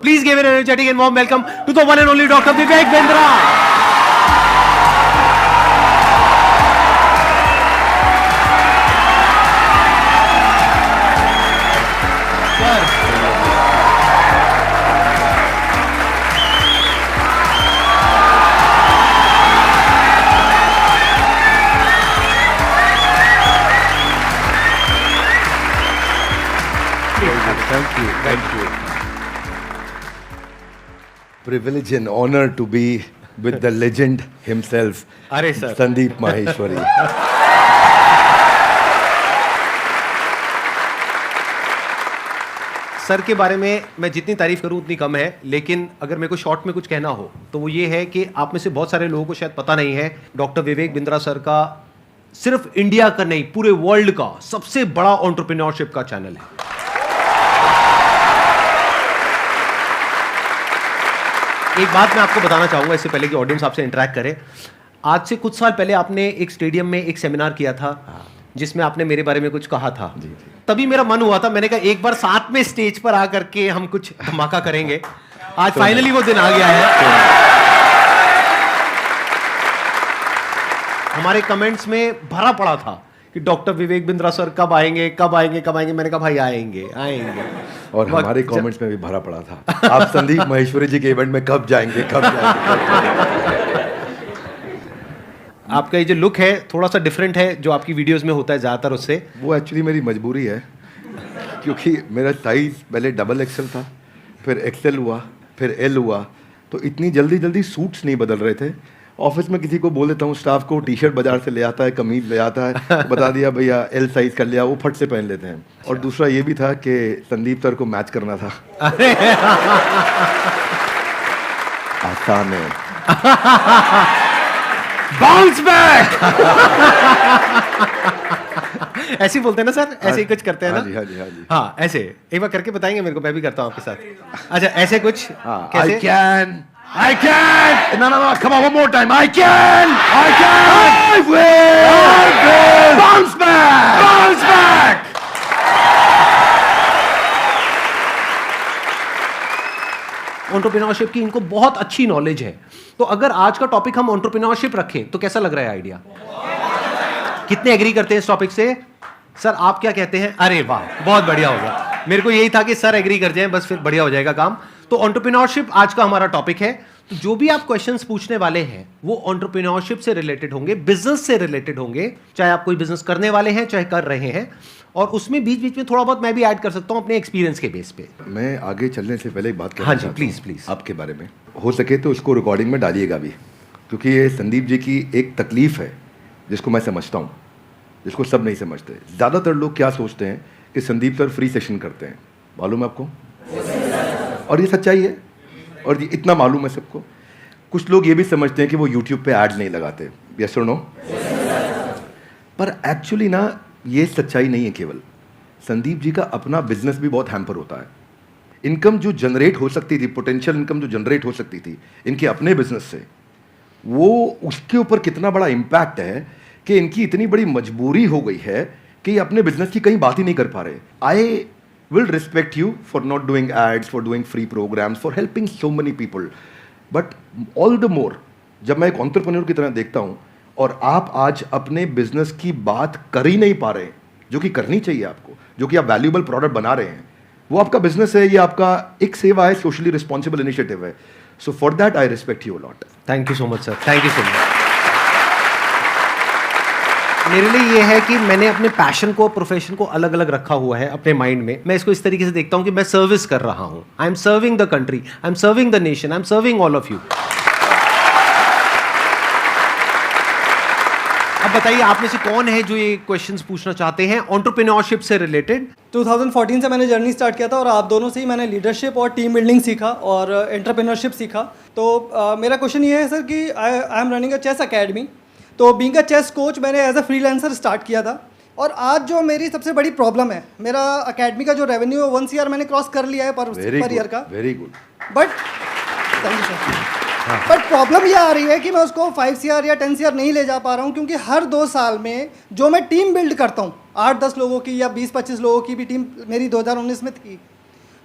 Please give an energetic and warm welcome to the one and only Dr. Vivek Bindra. Thank you. Privilege and honor to be with the legend himself, अरे sir Sandeep Maheshwari. Sir के बारे में मैं जितनी तारीफ करूं उतनी कम है, लेकिन अगर मेरे को शॉर्ट में कुछ कहना हो तो वो ये है कि आप में से बहुत सारे लोगों को शायद पता नहीं है, डॉक्टर विवेक बिंद्रा सर का सिर्फ इंडिया का नहीं पूरे वर्ल्ड का सबसे बड़ा एंटरप्रेन्योरशिप का चैनल है। एक बात मैं आपको बताना चाहूंगा इससे पहले कि ऑडियंस आपसे इंटरेक्ट करे। आज से कुछ साल पहले आपने एक स्टेडियम में एक सेमिनार किया था जिसमें आपने मेरे बारे में कुछ कहा था। तभी मेरा मन हुआ था, मैंने कहा एक बार साथ में स्टेज पर आकर के हम कुछ धमाका करेंगे। आज फाइनली वो दिन आ गया है। हमारे कमेंट्स में भरा पड़ा था कि डॉक्टर विवेक बिंद्रा सर कब आएंगे कब आएंगे कब आएंगे। मैंने कहा भाई आएंगे आएंगे। और हमारे कमेंट्स में भी भरा पड़ा था, आप संदीप महेश्वरी जी के इवेंट में कब जाएंगे कब जाएंगे। आपका ये जो लुक है थोड़ा सा डिफरेंट है जो आपकी वीडियोस में होता है ज़्यादातर उससे। वो एक्चुअली मेरी मजबूरी है, क्योंकि मेरा साइज पहले डबल एक्सेल था, फिर एक्सेल हुआ, फिर एल हुआ, तो इतनी जल्दी जल्दी सूट्स नहीं बदल रहे थे। ऑफिस में किसी को बोल देता हूँ, स्टाफ को टी शर्ट बाजार से ले आता है, कमीज ले आता है, बता दिया भैया एल साइज कर लिया, वो फट से पहन लेते हैं। और दूसरा ये भी था कि संदीप सर को मैच करना था। आसान है। Bounce back. ऐसे ही बोलते हैं ना सर, ऐसे ही कुछ करते हैं ना। हाँ जी। हाँ ऐसे एक बार करके बताएंगे मेरे को, मैं भी करता हूँ आपके साथ। अच्छा ऐसे कुछ I can. No, come on, one more time. I can. I will. Bounce back. Entrepreneurship की इनको बहुत अच्छी नॉलेज है। तो अगर आज का टॉपिक हम एंटरप्रेन्योरशिप रखें तो कैसा लग रहा है आइडिया? कितने एग्री करते हैं इस टॉपिक से? सर आप क्या कहते हैं? अरे वाह बहुत बढ़िया होगा। मेरे को यही था कि सर एग्री कर जाएं, बस फिर बढ़िया हो जाएगा काम। तो एंटरप्रेन्योरशिप आज का हमारा टॉपिक है। तो जो भी आप क्वेश्चंस पूछने वाले हैं वो एंटरप्रेन्योरशिप से रिलेटेड होंगे, बिजनेस से रिलेटेड होंगे, चाहे आप कोई बिजनेस करने वाले हैं चाहे कर रहे हैं। और उसमें बीच बीच में थोड़ा बहुत मैं भी ऐड कर सकता हूं अपने एक्सपीरियंस के बेस पे। मैं आगे चलने से पहले एक बात करना हाँ जी चाहता हूं प्लीज आपके बारे में। हो सके तो इसको रिकॉर्डिंग में डालिएगा भी, क्योंकि ये संदीप जी की एक तकलीफ है जिसको मैं समझता हूँ, जिसको सब नहीं समझते। ज़्यादातर लोग क्या सोचते हैं कि संदीप सर फ्री सेशन करते हैं, मालूम है आपको? और ये सच्चाई है, और ये इतना मालूम है सबको। कुछ लोग ये भी समझते हैं कि वो यूट्यूब पे ऐड नहीं लगाते, यस और नो? पर एक्चुअली ना ये सच्चाई नहीं है। केवल संदीप जी का अपना बिजनेस भी बहुत हैम्पर होता है। इनकम जो जनरेट हो सकती थी, पोटेंशियल इनकम जो जनरेट हो सकती थी इनके अपने बिजनेस से, वो उसके ऊपर कितना बड़ा इम्पैक्ट है कि इनकी इतनी बड़ी मजबूरी हो गई है कि ये अपने बिजनेस की कहीं बात ही नहीं कर पा रहे। आई will respect you for not doing ads, for doing free programs, for helping so many people. But all the more, जब मैं एक entrepreneur की तरह देखता हूँ और आप आज अपने बिजनेस की बात कर ही नहीं पा रहे हैं, जो कि करनी चाहिए आपको, जो कि आप वैल्यूएबल प्रोडक्ट बना रहे हैं, वो आपका बिजनेस है, ये आपका एक सेवा है, सोशली रिस्पॉन्सिबल इनिशिएटिव है। So for that I respect you a lot. Thank you so much sir, thank you so much. मेरे लिए ये है कि मैंने अपने पैशन को, प्रोफेशन को अलग अलग रखा हुआ है अपने माइंड में। मैं इसको इस तरीके से देखता हूं कि मैं सर्विस कर रहा हूं। I am serving the country, I am serving the nation, I am serving all of you. अब बताइए आप में से कौन है जो ये क्वेश्चंस पूछना चाहते हैं एंटरप्रेन्योरशिप से रिलेटेड? 2014 से मैंने जर्नी स्टार्ट किया था और आप दोनों से ही मैंने लीडरशिप और टीम बिल्डिंग सीखा और एंटरप्रेन्योरशिप सीखा। तो मेरा क्वेश्चन ये है सर कि I am running a chess academy. तो बीइंग अ चेस कोच मैंने एज अ फ्रीलांसर स्टार्ट किया था, और आज जो मेरी सबसे बड़ी प्रॉब्लम है, मेरा अकेडमी का जो रेवेन्यू है 1 CR मैंने क्रॉस कर लिया है पर ईयर का। Very good. But thank you sir. But problem ये आ रही है कि मैं उसको 5 CR या 10 CR नहीं ले जा पा रहा हूँ, क्योंकि हर 2 साल में जो मैं टीम बिल्ड करता हूँ, 8-10 लोगों की या 20-25 लोगों की भी टीम मेरी 2019 में थी,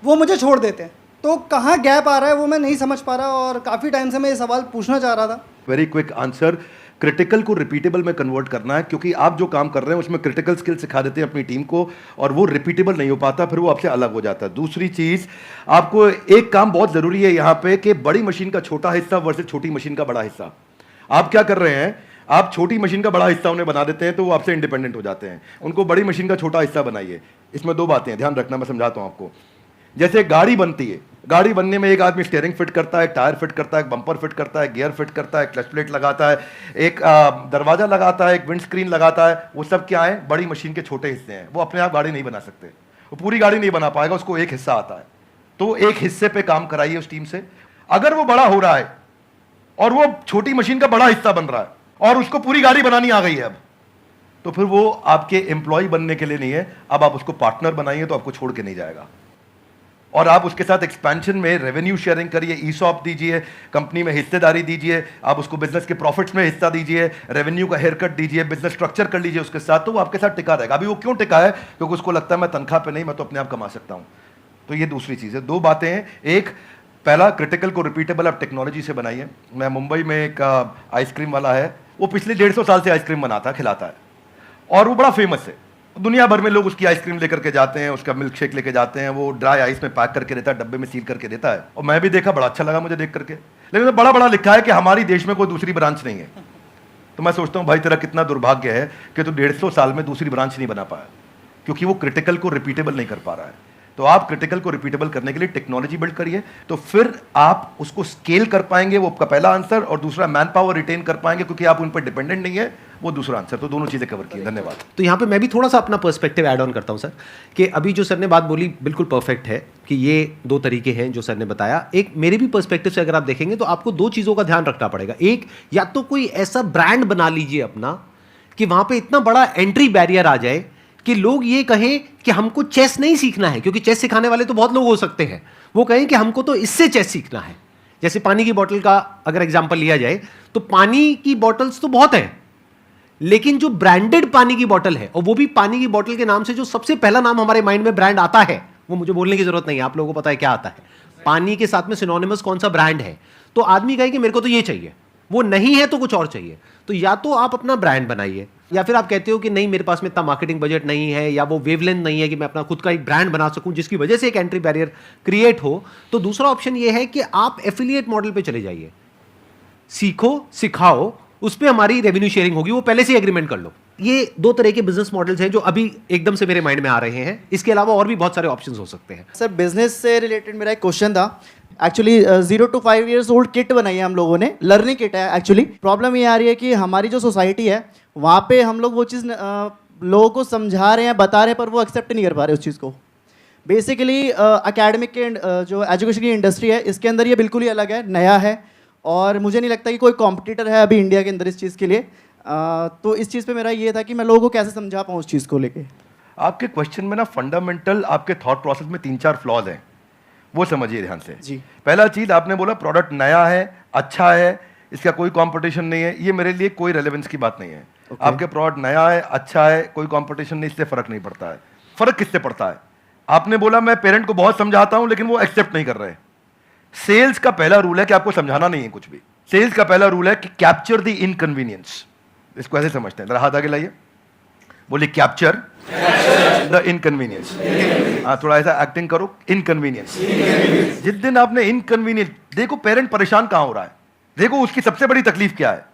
वो मुझे छोड़ देते हैं। तो कहाँ गैप आ रहा है वो मैं नहीं समझ पा रहा, और काफ़ी टाइम से मैं ये सवाल पूछना चाह रहा था। वेरी क्विक आंसर, क्रिटिकल को रिपीटेबल में कन्वर्ट करना है, क्योंकि आप जो काम कर रहे हैं उसमें क्रिटिकल स्किल सिखा देते हैं अपनी टीम को और वो रिपीटेबल नहीं हो पाता, फिर वो आपसे अलग हो जाता है। दूसरी चीज़, आपको एक काम बहुत ज़रूरी है यहाँ पे कि बड़ी मशीन का छोटा हिस्सा वर्सेस छोटी मशीन का बड़ा हिस्सा। आप क्या कर रहे हैं, आप छोटी मशीन का बड़ा हिस्सा उन्हें बना देते हैं तो वो आपसे इंडिपेंडेंट हो जाते हैं। उनको बड़ी मशीन का छोटा हिस्सा बनाइए। इसमें दो बातें हैं, ध्यान रखना, मैं समझाता हूँ आपको। जैसे गाड़ी बनती है, गाड़ी बनने में एक आदमी स्टीयरिंग फिट करता है, टायर फिट करता है, बम्पर फिट करता है, गियर फिट करता है, क्लच प्लेट लगाता है, एक दरवाजा लगाता है, एक विंड स्क्रीन लगाता है। वो सब क्या है, बड़ी मशीन के छोटे हिस्से हैं। वो अपने आप गाड़ी नहीं बना सकते, वो पूरी गाड़ी नहीं बना पाएगा, उसको एक हिस्सा आता है। तो एक हिस्से पे काम कराइए उस टीम से। अगर वो बड़ा हो रहा है और वो छोटी मशीन का बड़ा हिस्सा बन रहा है और उसको पूरी गाड़ी बनानी आ गई है अब, तो फिर वो आपके एम्प्लॉय बनने के लिए नहीं है। अब आप उसको पार्टनर बनाइए तो आपको छोड़ के नहीं जाएगा, और आप उसके साथ एक्सपेंशन में रेवेन्यू शेयरिंग करिए, ईसॉप दीजिए, कंपनी में हिस्सेदारी दीजिए, आप उसको बिजनेस के प्रॉफिट्स में हिस्सा दीजिए, रेवेन्यू का हेयर कट दीजिए, बिजनेस स्ट्रक्चर कर लीजिए उसके साथ, तो वो आपके साथ टिका रहेगा। अभी वो क्यों टिका है, क्योंकि उसको लगता है मैं तनख्वाह पे नहीं, मैं तो अपने आप कमा सकता हूं। तो ये दूसरी चीज़ है। दो बातें हैं, एक पहला, क्रिटिकल को रिपीटेबल आप टेक्नोलॉजी से बनाइए। मैं मुंबई में एक आइसक्रीम वाला है, वो पिछले 150 साल से आइसक्रीम बनाता है, खिलाता है, और वो बड़ा फेमस है। दुनिया भर में लोग उसकी आइसक्रीम लेकर के जाते हैं, उसका मिल्क शेक लेके जाते हैं, वो ड्राई आइस में पैक करके देता है, डब्बे में सील करके देता है। और मैं भी देखा, बड़ा अच्छा लगा मुझे देख करके, लेकिन तो बड़ा बड़ा लिखा है कि हमारी देश में कोई दूसरी ब्रांच नहीं है। तो मैं सोचता हूँ भाई तेरा कितना दुर्भाग्य है कि तू 150 साल में दूसरी ब्रांच नहीं बना पाया, क्योंकि वो क्रिटिकल को रिपीटेबल नहीं कर पा रहा है। तो आप क्रिटिकल को रिपीटेबल करने के लिए टेक्नोलॉजी बिल्ड करिए, तो फिर आप उसको स्केल कर पाएंगे, वो आपका पहला आंसर। और दूसरा, मैन पावर रिटेन कर पाएंगे, क्योंकि आप उन पर डिपेंडेंट नहीं है, वो दूसरा आंसर। तो दोनों चीजें कवर की। धन्यवाद। तो यहाँ पे मैं भी थोड़ा सा अपना पर्सपेक्टिव ऐड ऑन करता हूँ सर, कि अभी जो सर ने बात बोली बिल्कुल परफेक्ट है कि ये दो तरीके हैं जो सर ने बताया। एक मेरे भी पर्सपेक्टिव से अगर आप देखेंगे तो आपको दो चीज़ों का ध्यान रखना पड़ेगा। एक, या तो कोई ऐसा ब्रांड बना लीजिए अपना कि वहाँ पे इतना बड़ा एंट्री बैरियर आ जाए कि लोग ये कहें कि हमको चेस नहीं सीखना है, क्योंकि चेस सिखाने वाले तो बहुत लोग हो सकते हैं, वो कहें कि हमको तो इससे चेस सीखना है। जैसे पानी की बोतल का अगर एग्जांपल लिया जाए तो पानी की बोतल्स तो बहुत हैं, लेकिन जो ब्रांडेड पानी की बोतल है, और वो भी पानी की बोतल के नाम से जो सबसे पहला नाम हमारे माइंड में ब्रांड आता है, वो मुझे बोलने की जरूरत नहीं है, आप लोगों को पता है क्या आता है। पानी के साथ में सिनोनिमस कौन सा ब्रांड है, तो आदमी कहे कि मेरे को तो ये चाहिए, वो नहीं है तो कुछ और चाहिए। तो या तो आप अपना ब्रांड बनाइए, या फिर आप कहते हो कि नहीं मेरे पास में इतना मार्केटिंग बजट नहीं है, या वो वेवलेंथ नहीं है कि मैं अपना खुद का एक ब्रांड बना सकूं जिसकी वजह से एक एंट्री बैरियर क्रिएट हो, तो दूसरा ऑप्शन ये है कि आप एफिलिएट मॉडल पे चले जाइए, सीखो, सिखाओ, उस पर हमारी रेवेन्यू शेयरिंग होगी, वो पहले से एग्रीमेंट कर लो। ये दो तरह के बिजनेस मॉडल्स हैं जो अभी एकदम से मेरे माइंड में आ रहे हैं। इसके अलावा और भी बहुत सारे ऑप्शंस हो सकते हैं। सर, बिजनेस से रिलेटेड मेरा एक क्वेश्चन था। Actually 0 to 5 years old kit बनाई है हम लोगों ने, लर्निंग किट है। एक्चुअली प्रॉब्लम ये आ रही है कि हमारी जो सोसाइटी है वहाँ पे हम लोग वो चीज़ लोगों को समझा रहे हैं, बता रहे हैं, पर वो एक्सेप्ट नहीं कर पा रहे उस चीज़ को। बेसिकली एकेडमिक के जो एजुकेशन की इंडस्ट्री है, इसके अंदर ये बिल्कुल ही अलग है, नया है, और मुझे नहीं लगता कि कोई कॉम्पिटिटर है अभी इंडिया के अंदर इस चीज़ के लिए। तो इस चीज़ पे मेरा ये था कि मैं लोगों को कैसे समझा पाऊँ उस चीज़ को लेके। आपके क्वेश्चन में ना फंडामेंटल आपके थॉट प्रोसेस में 3-4 फ्लॉज हैं, वो समझिए ध्यान से जी। पहला चीज, आपने बोला प्रोडक्ट नया है, अच्छा है, इसका कोई कंपटीशन नहीं है। ये मेरे लिए कोई रेलेवेंस की बात नहीं है। आपके प्रोडक्ट नया है, अच्छा है, कोई कंपटीशन नहीं, इससे फर्क नहीं पड़ता है। फर्क किससे पड़ता है? आपने बोला मैं पेरेंट को बहुत समझाता हूं लेकिन वो एक्सेप्ट नहीं कर रहे। सेल्स का पहला रूल है कि आपको समझाना नहीं है कुछ भी। सेल्स का पहला रूल है कि कैप्चर द इनकन्वीनियंस। इसको ऐसे समझते हैं, जरा हाथ आगे लाइए, बोलिए कैप्चर द इनकन्वीनियंस। थोड़ा ऐसा एक्टिंग करो, इनकन्वीनियंस। जिस दिन आपने इनकन्वीनियंस, देखो पेरेंट परेशान कहां हो रहा है, देखो उसकी सबसे बड़ी तकलीफ क्या है।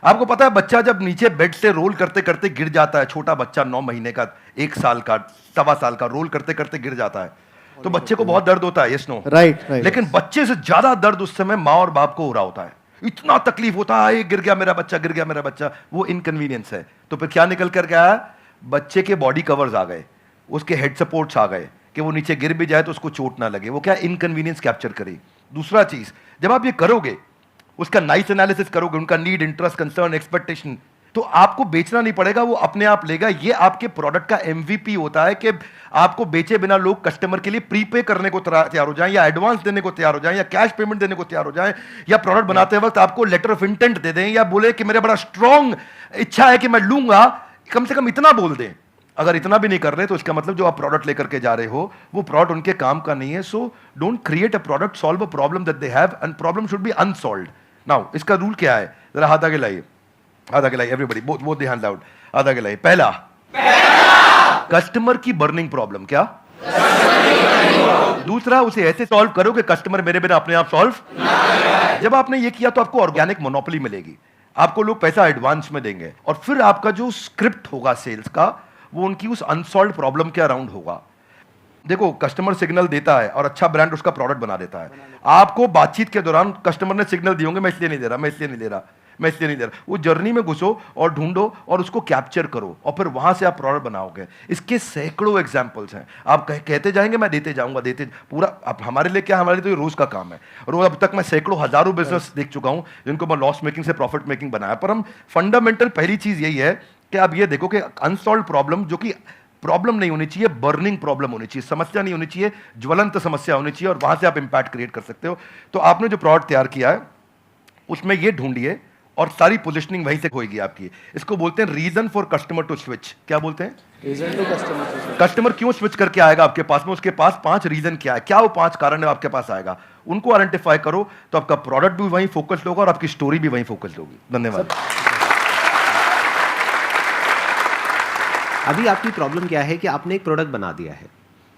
आपको पता है बच्चा जब नीचे बेड से रोल करते करते गिर जाता है, छोटा बच्चा 9 महीने का, 1 साल का, 1.25 साल का, रोल करते करते गिर जाता है, तो बच्चे को बहुत दर्द होता है, यस नो? राइट। लेकिन बच्चे से ज्यादा दर्द उस समय माँ और बाप को हो रहा होता है। इतना तकलीफ होता है, गिर गया मेरा बच्चा, गिर गया मेरा बच्चा, वो इनकन्वीनियंस है। तो फिर क्या निकल कर गया? बच्चे के बॉडी कवर्स आ गए, उसके हेड सपोर्ट्स आ गए कि वो नीचे गिर भी जाए तो उसको चोट ना लगे। वो क्या इनकन्वीनियंस कैप्चर करे। दूसरा चीज, जब आप ये करोगे, उसका नाइस एनालिसिस करोगे, उनका नीड, इंटरेस्ट, कंसर्न, एक्सपेक्टेशन, तो आपको बेचना नहीं पड़ेगा, वो अपने आप लेगा। ये आपके प्रोडक्ट का एमवीपी होता है कि आपको बेचे बिना लोग कस्टमर के लिए प्रीपे करने को तैयार हो जाएं, या एडवांस देने को तैयार हो जाएं, या कैश पेमेंट देने को तैयार हो जाएं, या प्रोडक्ट बनाते वक्त आपको लेटर ऑफ इंटेंट दे दें, या बोले कि मेरा बड़ा स्ट्रॉन्ग इच्छा है कि मैं लूंगा, कम से कम इतना बोल दें। अगर इतना भी नहीं कर रहे तो इसका मतलब जो आप प्रोडक्ट लेकर के जा रहे हो वो प्रोडक्ट उनके काम का नहीं है. So don't create a product, solve a problem that they have and problem should be unsolved. Now इसका रूल क्या है, जरा हाथ आगे लाइए, हाथ आगे लाइए everybody, both the hands out, हाथ आगे लाइए. पहला कस्टमर की बर्निंग प्रॉब्लम. क्या? दूसरा, उसे ऐसे सॉल्व करो कि कस्टमर मेरे बिना अपने आप सॉल्व. जब आपने ये किया तो आपको ऑर्गेनिक मोनोपोली मिलेगी, आपको लोग पैसा एडवांस में देंगे और फिर आपका जो स्क्रिप्ट होगा सेल्स का वो उनकी उस अनसॉल्व प्रॉब्लम के अराउंड होगा. देखो, कस्टमर सिग्नल देता है और अच्छा ब्रांड उसका प्रोडक्ट बना देता है. आपको बातचीत के दौरान कस्टमर ने सिग्नल दिए होंगे, मैं इसलिए नहीं दे रहा, मैं इसलिए नहीं दे रहा, मैं इसलिए नहीं दे रहा. वो जर्नी में घुसो और ढूंढो और उसको कैप्चर करो और फिर वहां से आप प्रोडक्ट बनाओगे. इसके सैकड़ों एग्जांपल्स हैं. आप कहते जाएंगे, मैं देते जाऊंगा, देते पूरा. अब हमारे लिए क्या, हमारे लिए तो ये रोज का काम है. रोज अब तक मैं सैकड़ों हजारों बिजनेस देख चुका हूं जिनको मैं लॉस मेकिंग से प्रॉफिट मेकिंग बनाया. पर हम फंडामेंटल पहली चीज यही है कि आप ये देखो कि अनसॉल्व प्रॉब्लम, जो कि प्रॉब्लम नहीं होनी चाहिए, बर्निंग प्रॉब्लम होनी चाहिए, समस्या नहीं होनी चाहिए, ज्वलंत समस्या होनी चाहिए, और वहां से आप इंपैक्ट क्रिएट कर सकते हो. तो आपने जो प्रोडक्ट तैयार किया है उसमें ये ढूंढिए और सारी पोजिशनिंग वहीं से होगी आपकी. इसको बोलते हैं reason for customer to switch. क्या बोलते हैं? Reason to customer. कस्टमर क्यों स्विच करके आएगा आपके पास में, उसके पास 5 रीजन क्या है, क्या वो 5 कारण है आपके पास आएगा. उनको आइडेंटिफाई करो तो आपका प्रोडक्ट भी वहीं फोकस्ड होगा और आपकी स्टोरी भी वहीं फोकस्ड होगी. धन्यवाद. अभी आपकी प्रॉब्लम क्या है कि आपने एक प्रोडक्ट बना दिया है,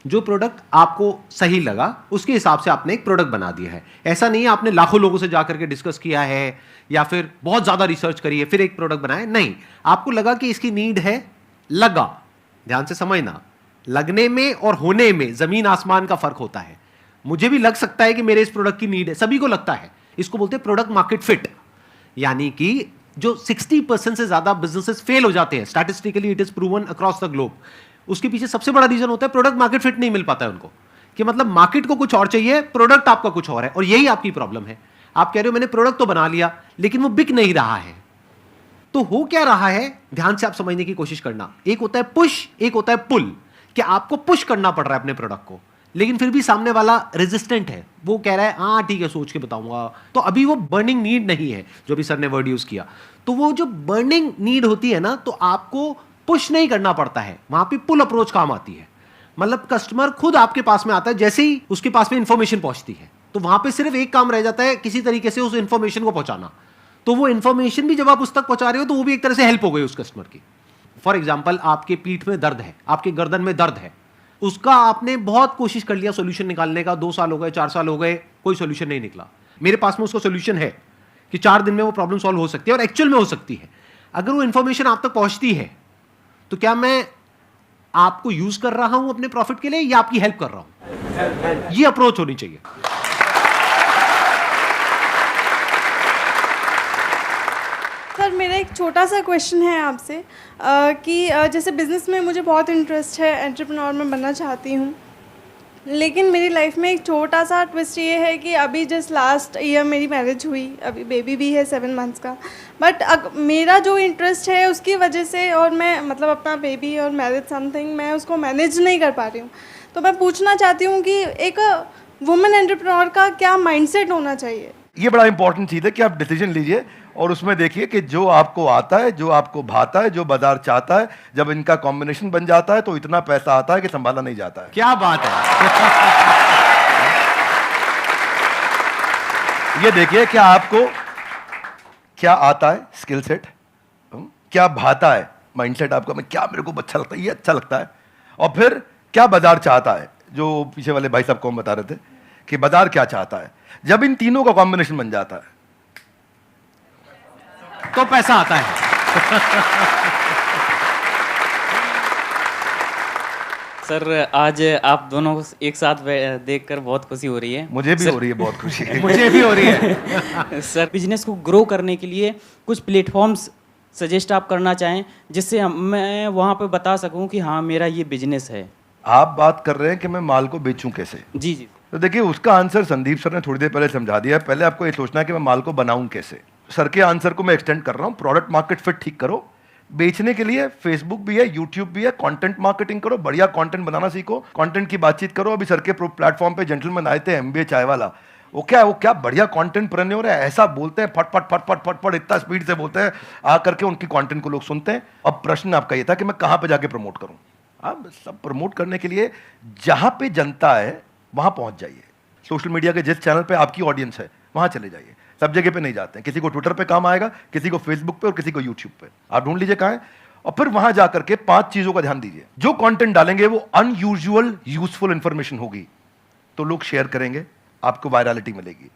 जो प्रोडक्ट आपको सही लगा उसके हिसाब से आपने एक प्रोडक्ट बना दिया है. ऐसा नहीं है आपने लाखों लोगों से जाकर के डिस्कस किया है या फिर बहुत ज्यादा रिसर्च करी है फिर एक प्रोडक्ट बनाया. नहीं, आपको लगा कि इसकी नीड है, लगा. ध्यान से समझना, लगने में और होने में जमीन आसमान का फर्क होता है. मुझे भी लग सकता है कि मेरे इस प्रोडक्ट की नीड है, सभी को लगता है. इसको बोलते हैं प्रोडक्ट मार्केट फिट. यानी कि जो 60% से ज्यादा बिजनेसेस फेल हो जाते हैं, statistically it is proven across the globe, उसके पीछे सबसे बड़ा रीजन होता है प्रोडक्ट मार्केट फिट नहीं मिल पाता है उनको. कि मतलब मार्केट को कुछ और चाहिए, प्रोडक्ट आपका कुछ और है. और यही आपकी प्रॉब्लम है. आप कह रहे हो मैंने प्रोडक्ट तो बना लिया लेकिन वो बिक नहीं रहा है. तो हो क्या रहा है, ध्यान से आप समझने की कोशिश करना. एक होता है पुश, एक होता है पुल. कि आपको पुश करना पड़ रहा है अपने प्रोडक्ट को, लेकिन फिर भी सामने वाला रेजिस्टेंट है. वो कह रहा है हाँ ठीक है, सोच के बताऊंगा. तो अभी वो बर्निंग नीड नहीं है, जो भी सर ने वर्ड यूज किया. तो वो जो बर्निंग नीड होती है ना, तो आपको पुश नहीं करना पड़ता है, वहां पे पुल अप्रोच काम आती है. मतलब कस्टमर खुद आपके पास में आता है, जैसे ही उसके पास में इंफॉर्मेशन पहुंचती है तो वहां पे सिर्फ एक काम रह जाता है, किसी तरीके से उस इंफॉर्मेशन को पहुंचाना. तो वो इंफॉर्मेशन भी जब आप उस तक पहुंचा रहे हो तो वो भी एक तरह से हेल्प हो गई उस कस्टमर की. फॉर एग्जाम्पल, आपके पीठ में दर्द है, आपके गर्दन में दर्द है, उसका आपने बहुत कोशिश कर लिया सोल्यूशन निकालने का, 2 साल हो गए, 4 साल हो गए, कोई सोल्यूशन नहीं निकला. मेरे पास में उसका सोल्यूशन है कि 4 दिन में वो प्रॉब्लम सॉल्व हो सकती है, और एक्चुअल में हो सकती है. अगर वो इंफॉर्मेशन आप तक पहुंचती है तो क्या मैं आपको यूज कर रहा हूं अपने प्रॉफिट के लिए या आपकी हेल्प कर रहा हूं? ये अप्रोच होनी चाहिए. सर, मेरा एक छोटा सा क्वेश्चन है आपसे कि जैसे बिज़नेस में मुझे बहुत इंटरेस्ट है, एंटरप्रेन्योर में बनना चाहती हूँ, लेकिन मेरी लाइफ में एक छोटा सा ट्विस्ट ये है कि अभी जस्ट लास्ट ईयर मेरी मैरिज हुई, अभी बेबी भी है 7 मंथ्स का. बट मेरा जो इंटरेस्ट है उसकी वजह से, और मैं मतलब अपना बेबी और मैरिज समथिंग मैं उसको मैनेज नहीं कर पा रही हूँ. तो मैं पूछना चाहती हूँ कि एक वुमेन एंटरप्रेन्योर का क्या माइंडसेट होना चाहिए? ये बड़ा इंपॉर्टेंट चीज़ है कि आप डिसीजन लीजिए और उसमें देखिए कि जो आपको आता है, जो आपको भाता है, जो बाजार चाहता है, जब इनका कॉम्बिनेशन बन जाता है तो इतना पैसा आता है कि संभाला नहीं जाता है. क्या बात है. ये देखिए क्या आपको क्या आता है, स्किल सेट, क्या भाता है, माइंडसेट आपका, मैं क्या मेरे को अच्छा लगता है, ये अच्छा लगता है, और फिर क्या बाजार चाहता है, जो पीछे वाले भाई साहब को हम बता रहे थे कि बाजार क्या चाहता है. जब इन तीनों का कॉम्बिनेशन बन जाता है तो पैसा आता है. सर, आज आप दोनों को एक साथ देखकर बहुत खुशी हो रही है. मुझे भी हो रही है बहुत खुशी. मुझे भी हो रही है. सर, बिजनेस को ग्रो करने के लिए कुछ प्लेटफॉर्म्स सजेस्ट आप करना चाहें जिससे मैं वहाँ पे बता सकूं कि हाँ मेरा ये बिजनेस है. आप बात कर रहे हैं कि मैं माल को बेचूं कैसे. जी जी. तो देखिए उसका आंसर संदीप सर ने थोड़ी देर पहले समझा दिया है. पहले आपको ये सोचना है कि मैं माल को बनाऊं कैसे. सर के आंसर को मैं एक्सटेंड कर रहा हूं. प्रोडक्ट मार्केट फिट ठीक करो. बेचने के लिए फेसबुक भी है, यूट्यूब भी है, कंटेंट मार्केटिंग करो, बढ़िया कंटेंट बनाना सीखो, कंटेंट की बातचीत करो. अभी सर के प्लेटफॉर्म पे जेंटलमैन आए थे, MBA चाय वाला, वो क्या बढ़िया कंटेंट प्रेन्योर है, ऐसा बोलते हैं फट फट फट फट फट फट इतना स्पीड से बोलते हैं, आकर के उनकी कंटेंट को लोग सुनते हैं। अब प्रश्न आपका ये था कि मैं कहां पे जाके प्रमोट करूं। अब सब प्रमोट करने के लिए जहां पे जनता है वहां पहुंच जाइए। सोशल मीडिया के जिस चैनल पे आपकी ऑडियंस है वहां चले जाइए, सब जगह पे नहीं जाते हैं। किसी को ट्विटर पे काम आएगा, किसी को फेसबुक पे और किसी को यूट्यूब पे। आप ढूंढ लीजिए कहां है और फिर वहां जाकर के 5 चीजों का ध्यान दीजिए। जो कंटेंट डालेंगे वो अनयूजुअल यूजफुल इंफॉर्मेशन होगी तो लोग शेयर करेंगे, आपको वायरलिटी मिलेगी।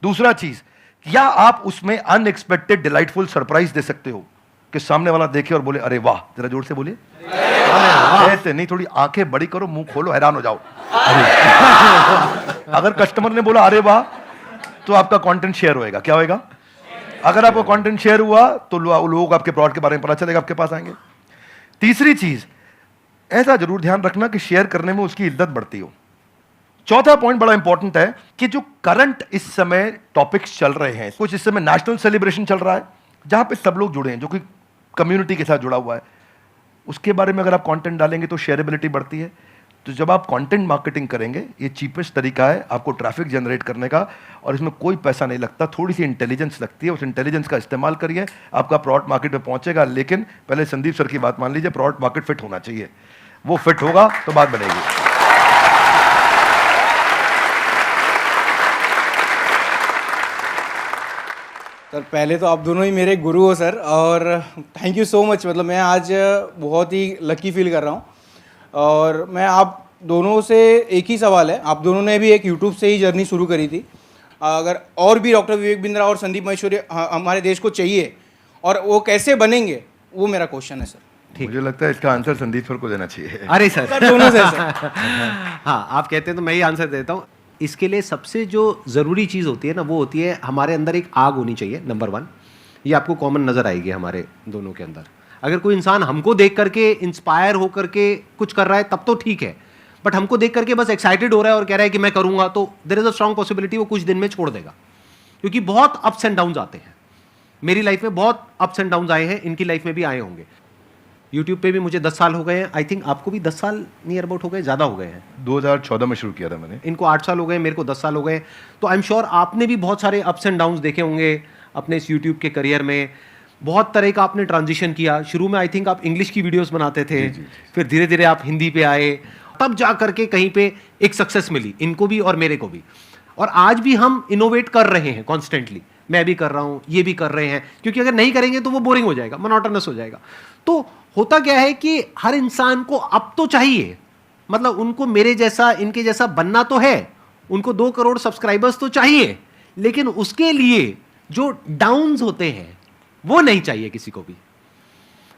दूसरा चीज, क्या आप उसमें अनएक्सपेक्टेड डिलाइटफुल सरप्राइज दे सकते हो कि सामने वाला देखे और बोले अरे वाह, जरा जोर से बोलिए ऐसे नहीं, थोड़ी आंखें बड़ी करो, मुंह खोलो, हैरान हो जाओ। अगर कस्टमर ने बोला अरे वाह तो आपका कंटेंट शेयर होएगा। क्या होएगा? अगर आपका कंटेंट शेयर हुआ तो लोग आपके प्रोडक्ट के बारे में पता चलेगा, आपके पास आएंगे। तीसरी चीज, ऐसा जरूर ध्यान रखना कि शेयर करने में उसकी इज्जत बढ़ती हो। चौथा पॉइंट बड़ा इंपॉर्टेंट है कि जो करंट इस समय टॉपिक्स चल रहे हैं, कुछ इस समय नेशनल सेलिब्रेशन चल रहा है जहां पे सब लोग जुड़े हैं, जो कि कम्युनिटी के साथ जुड़ा हुआ है, उसके बारे में अगर आप कंटेंट डालेंगे तो शेयरेबिलिटी बढ़ती है। तो जब आप कंटेंट मार्केटिंग करेंगे, ये चीपेस्ट तरीका है आपको ट्रैफिक जनरेट करने का, और इसमें कोई पैसा नहीं लगता, थोड़ी सी इंटेलिजेंस लगती है। उस इंटेलिजेंस का इस्तेमाल करिए, आपका प्रोडक्ट मार्केट में पहुंचेगा। लेकिन पहले संदीप सर की बात मान लीजिए, प्रोडक्ट मार्केट फिट होना चाहिए, वो फिट होगा तो बात बनेगी। सर पहले तो आप दोनों ही मेरे गुरु हो सर, और थैंक यू सो मच। मतलब मैं आज बहुत ही लकी फील कर रहा हूँ। और मैं आप दोनों से एक ही सवाल है, आप दोनों ने भी एक यूट्यूब से ही जर्नी शुरू करी थी, अगर और भी डॉक्टर विवेक बिंद्रा और संदीप महेश्वरी हमारे देश को चाहिए और वो कैसे बनेंगे, वो मेरा क्वेश्चन है सर। मुझे लगता है इसका आंसर संदीप सर को देना चाहिए। अरे सर दोनों से सर। हाँ, आप कहते हैं तो मैं ही आंसर देता हूँ। इसके लिए सबसे जो ज़रूरी चीज़ होती है ना, वो होती है हमारे अंदर एक आग होनी चाहिए, नंबर 1। ये आपको कॉमन नज़र आएगी हमारे दोनों के अंदर। अगर कोई इंसान हमको देख करके इंस्पायर हो करके कुछ कर रहा है तब तो ठीक है, बट हमको देख करके बस एक्साइटेड हो रहा है और कह रहा है कि मैं करूँगा, तो there is a strong possibility वो कुछ दिन में छोड़ देगा। क्योंकि बहुत अप्स एंड डाउन्स आते हैं। मेरी लाइफ में बहुत अप्स एंड डाउन्स आए हैं, इनकी लाइफ में भी आए होंगे। यूट्यूब पे भी मुझे 10 साल हो गए हैं, आई थिंक आपको भी 10 साल नियर अबाउट हो गए, ज़्यादा हो गए हैं। 2014 में शुरू किया था मैंने। इनको 8 साल हो गए, मेरे को 10 साल हो गए। तो आई एम श्योर आपने भी बहुत सारे अप्स एंड डाउन्स देखे होंगे अपने इस यूट्यूब के करियर में। बहुत तरह का आपने ट्रांजिशन किया। शुरू में आई थिंक आप इंग्लिश की वीडियोस बनाते थे, फिर धीरे धीरे आप हिंदी पे आए, तब जा करके कहीं पे एक सक्सेस मिली इनको भी और मेरे को भी। और आज भी हम इनोवेट कर रहे हैं कॉन्स्टेंटली, मैं भी कर रहा हूँ, ये भी कर रहे हैं, क्योंकि अगर नहीं करेंगे तो वो बोरिंग हो जाएगा, मोनोटोनस हो जाएगा। तो होता क्या है कि हर इंसान को अब तो चाहिए, मतलब उनको मेरे जैसा इनके जैसा बनना तो है, उनको 2 करोड़ सब्सक्राइबर्स तो चाहिए, लेकिन उसके लिए जो डाउन्स होते हैं वो नहीं चाहिए किसी को भी।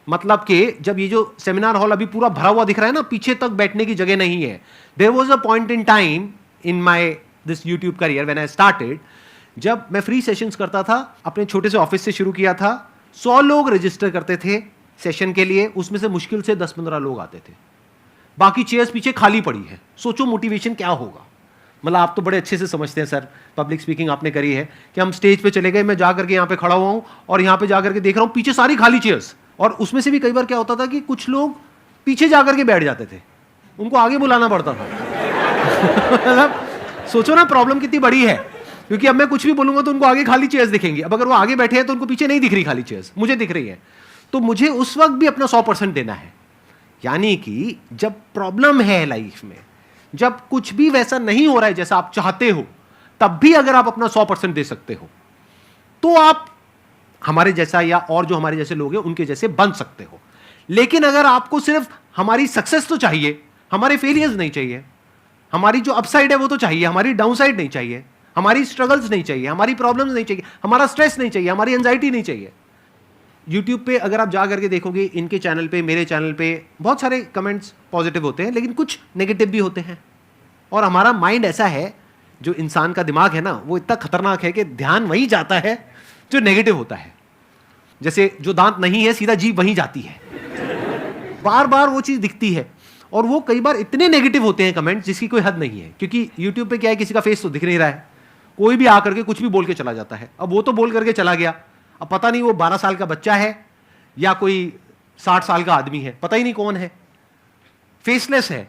मतलब कि जब ये जो सेमिनार हॉल अभी पूरा भरा हुआ दिख रहा है ना, पीछे तक बैठने की जगह नहीं है। There was a point in time in my this YouTube career when I started, जब मैं फ्री सेशंस करता था, अपने छोटे से ऑफिस से शुरू किया था। 100 लोग रजिस्टर करते थे सेशन के लिए, उसमें से मुश्किल से 10-15 लोग आते थे, बाकी चेयर्स पीछे खाली पड़ी है। सोचो मोटिवेशन क्या होगा। मतलब आप तो बड़े अच्छे से समझते हैं सर, पब्लिक स्पीकिंग आपने करी है, कि हम स्टेज पे चले गए, मैं जा करके यहाँ पे खड़ा हुआ हूँ और यहाँ पे जा करके देख रहा हूँ पीछे सारी खाली चेयर्स, और उसमें से भी कई बार क्या होता था कि कुछ लोग पीछे जा करके बैठ जाते थे, उनको आगे बुलाना पड़ता था। मतलब सोचो ना प्रॉब्लम कितनी बड़ी है, क्योंकि अब मैं कुछ भी बोलूंगा तो उनको आगे खाली चेयर्स दिखेंगी। अब अगर वो आगे बैठे हैं तो उनको पीछे नहीं दिख रही खाली चेयर्स, मुझे दिख रही है। तो मुझे उस वक्त भी अपना 100% देना है। यानी कि जब प्रॉब्लम है लाइफ में, जब कुछ भी वैसा नहीं हो रहा है जैसा आप चाहते हो, तब भी अगर आप अपना 100% दे सकते हो तो आप हमारे जैसा या और जो हमारे जैसे लोग हैं उनके जैसे बन सकते हो। लेकिन अगर आपको सिर्फ हमारी सक्सेस तो चाहिए, हमारे फेलियर्स नहीं चाहिए, हमारी जो अपसाइड है वो तो चाहिए, हमारी डाउनसाइड नहीं चाहिए, हमारी स्ट्रगल्स नहीं चाहिए, हमारी प्रॉब्लम्स नहीं चाहिए, हमारा स्ट्रेस नहीं चाहिए, हमारी एंजाइटी नहीं चाहिए। यूट्यूब पे अगर आप जा करके देखोगे, इनके चैनल पे, मेरे चैनल पे बहुत सारे कमेंट्स पॉजिटिव होते हैं, लेकिन कुछ नेगेटिव भी होते हैं। और हमारा माइंड ऐसा है, जो इंसान का दिमाग है ना, वो इतना खतरनाक है कि ध्यान वहीं जाता है जो नेगेटिव होता है। जैसे जो दांत नहीं है, सीधा जीभ वहीं जाती है, बार बार वो चीज़ दिखती है। और वो कई बार इतने नेगेटिव होते हैं कमेंट्स जिसकी कोई हद नहीं है, क्योंकि यूट्यूब पे क्या है, किसी का फेस तो दिख नहीं रहा है, कोई भी आकर के कुछ भी बोल के चला जाता है। अब वो तो बोल करके चला गया, अब पता नहीं वो 12 साल का बच्चा है या कोई 60 साल का आदमी है, पता ही नहीं कौन है, फेसलेस है,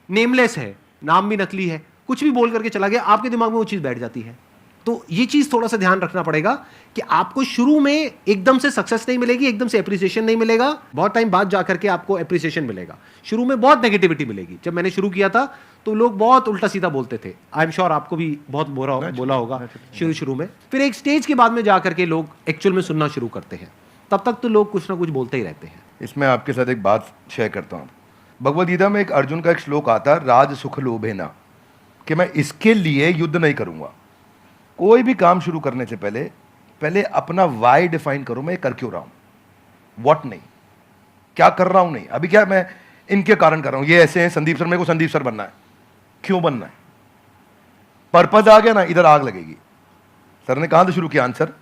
नेमलेस है, नाम भी नकली है, कुछ भी बोल करके चला गया, आपके दिमाग में वो चीज़ बैठ जाती है। तो ये चीज़ थोड़ा सा ध्यान रखना पड़ेगा कि आपको शुरू में एकदम से सक्सेस नहीं मिलेगी, एकदम से एप्रिसिएशन नहीं मिलेगा, बहुत टाइम बाद जाकर के आपको एप्रिसिएशन मिलेगा। शुरू में बहुत नेगेटिविटी मिलेगी। जब मैंने शुरू किया था तो लोग बहुत उल्टा सीधा बोलते थे, आई एम श्योर आपको भी बहुत बोला होगा शुरू में। फिर एक स्टेज के बाद में जाकर के लोग एक्चुअल में सुनना शुरू करते हैं, तब तक तो लोग कुछ ना कुछ बोलते ही रहते हैं। इसमें आपके साथ एक बात शेयर करता हूँ। भगवद गीता में एक अर्जुन का एक श्लोक आता है, राज सुख लोभे ना, कि मैं इसके लिए युद्ध नहीं करूँगा। कोई भी काम शुरू करने से पहले अपना वाई डिफाइन करो, मैं कर क्यों रहा हूँ, व्हाट नहीं, क्या कर रहा हूँ नहीं। अभी क्या मैं इनके कारण कर रहा हूँ, ये ऐसे हैं संदीप सर, मेरे को संदीप सर बनना है, क्यों बनना है, पर्पज आ गया ना, इधर आग लगेगी। सर ने कहां से शुरू किया आंसर,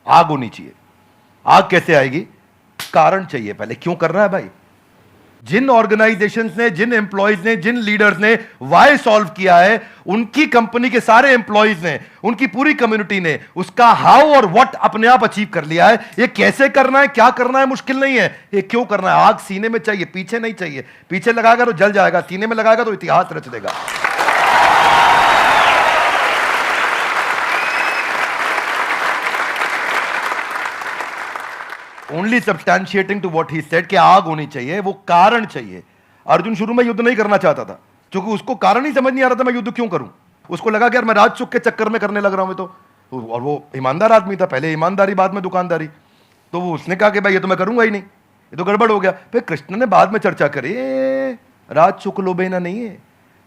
आग होनी चाहिए। आग कैसे आएगी, कारण चाहिए पहले, क्यों कर रहा है भाई। जिन ऑर्गेनाइजेशंस ने, जिन एम्प्लॉयज ने, जिन लीडर्स ने वाई सॉल्व किया है, उनकी कंपनी के सारे एम्प्लॉयज ने, उनकी पूरी कम्युनिटी ने उसका हाउ और व्हाट अपने आप अचीव कर लिया है। ये कैसे करना है, क्या करना है मुश्किल नहीं है, ये क्यों करना है। आग सीने में चाहिए, पीछे नहीं चाहिए। पीछे लगाएगा तो जल जाएगा, सीने में लगाएगा तो इतिहास रच देगा। Only substantiating to what he said कि आग होनी चाहिए, वो कारण चाहिए। अर्जुन शुरू में युद्ध नहीं करना चाहता था, क्योंकि उसको कारण ही समझ नहीं आ रहा था मैं युद्ध क्यों करूं। उसको लगा कि यार मैं राज सुख के चक्कर में करने लग रहा हूं मैं तो, और वो ईमानदार आदमी था, पहले ईमानदारी बाद में दुकानदारी। तो वो उसने कहा कि भाई ये तो मैं करूंगा ही नहीं, ये तो गड़बड़ हो गया। फिर कृष्ण ने बाद में चर्चा करी, राज सुख लोभेना नहीं है,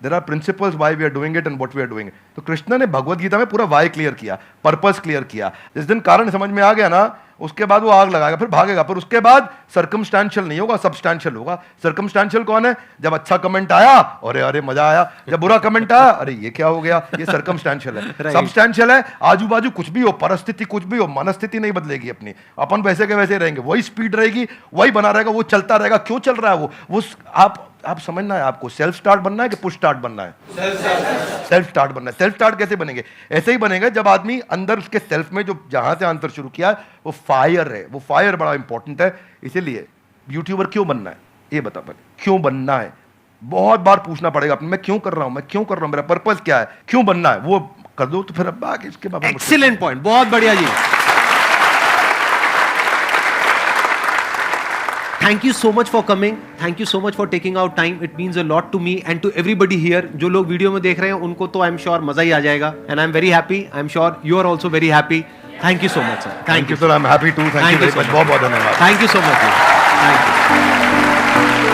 there are principles why we are doing it and what we are doing it. तो कृष्ण ने भगवद गीता में पूरा वाई क्लियर किया, पर्पस क्लियर किया। जिस दिन कारण समझ में आ गया ना, उसके बाद वो आग लगाएगा, फिर भागेगा। फिर उसके बाद सर्कमस्टेंशियल नहीं होगा, सब्सटेंशियल होगा। सर्कमस्टेंशियल कौन है, जब अच्छा कमेंट आया अरे अरे मजा आया, जब बुरा कमेंट आया अरे ये क्या हो गया, ये सर्कमस्टेंशियल है। सब्सटेंशियल है, आजू बाजू कुछ भी हो, परिस्थिति कुछ भी हो, मनस्थिति नहीं बदलेगी अपनी, अपन वैसे के वैसे रहेंगे, वही स्पीड रहेगी, वही बना रहेगा, वो चलता रहेगा। क्यों चल रहा है वो आप समझना है, आपको सेल्फ स्टार्ट बनना है कि पुश स्टार्ट बनना है। सेल्फ स्टार्ट बनना है। सेल्फ स्टार्ट कैसे बनेंगे, ऐसे ही बनेगा जब आदमी अंदर उसके सेल्फ में जो जहां से आंसर शुरू किया वो फायर है। वो फायर बड़ा इंपॉर्टेंट है। इसीलिए यूट्यूबर क्यों बनना है, ये बता पहले, क्यों बनना है। बहुत बार पूछना पड़ेगा अपने, मैं क्यों कर रहा हूं, मैं क्यों कर रहा हूं, मेरा पर्पस क्या है, क्यों बनना है, वो कर दो तो फिर अब आगे इसके बाद। एक्सीलेंट पॉइंट, बहुत बढ़िया जी। Thank you so much for coming. Thank you so much for taking out time. It means a lot to me and to everybody here. जो लोग वीडियो में देख रहे हैं उनको तो I'm sure मजा ही आ जाएगा. And I'm very happy. I'm sure you are also very happy. Thank you so much, sir. Thank you, sir. I'm happy too. Thank you very much. बहुत बहुत धन्यवाद. Thank you so much. Thank you.